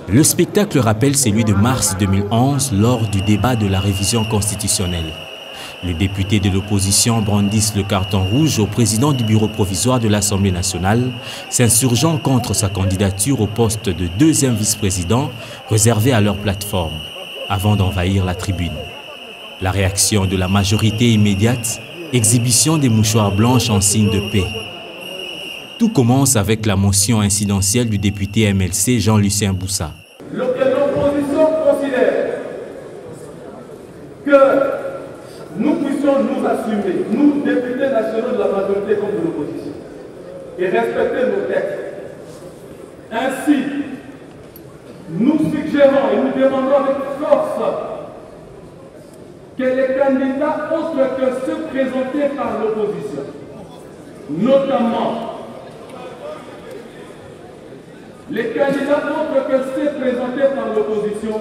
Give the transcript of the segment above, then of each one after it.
Le spectacle rappelle celui de mars 2011 lors du débat de la révision constitutionnelle. Les députés de l'opposition brandissent le carton rouge au président du bureau provisoire de l'Assemblée nationale, s'insurgeant contre sa candidature au poste de deuxième vice-président réservé à leur plateforme, avant d'envahir la tribune. La réaction de la majorité immédiate, exhibition des mouchoirs blanches en signe de paix. Tout commence avec la motion incidentielle du député MLC Jean-Lucien Boussa. L'opposition considère que nous puissions nous assumer, nous, députés nationaux de la majorité comme de l'opposition, et respecter nos textes. Ainsi, nous suggérons et nous demandons avec force que les candidats autres que ceux présentés par l'opposition, notamment les candidats autres que ceux présentés par l'opposition,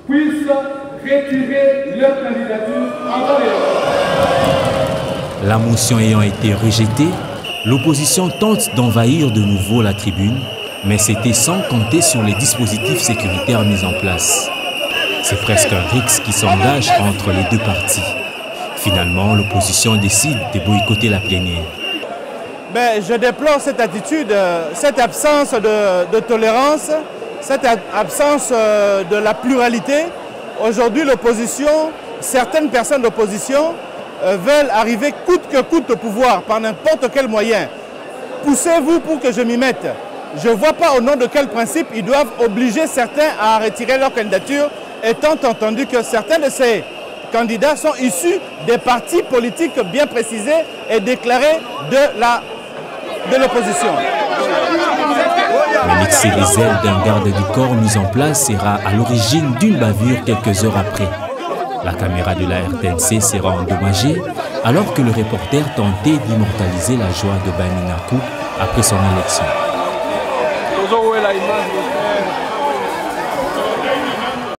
puissent retirer leur candidature avant l'élection. La motion ayant été rejetée, l'opposition tente d'envahir de nouveau la tribune, mais c'était sans compter sur les dispositifs sécuritaires mis en place. C'est presque un rixe qui s'engage entre les deux partis. Finalement, l'opposition décide de boycotter la plénière. Je déplore cette attitude, cette absence de tolérance, cette absence de la pluralité. Aujourd'hui, l'opposition, certaines personnes d'opposition veulent arriver coûte que coûte au pouvoir par n'importe quel moyen. Poussez-vous pour que je m'y mette. Je ne vois pas au nom de quel principe ils doivent obliger certains à retirer leur candidature, étant entendu que certains de ces candidats sont issus des partis politiques bien précisés et déclarés de l'opposition. Mais mixer les ailes d'un garde du corps mis en place sera à l'origine d'une bavure quelques heures après. La caméra de la RTNC sera endommagée alors que le reporter tentait d'immortaliser la joie de Bani Nakou après son élection.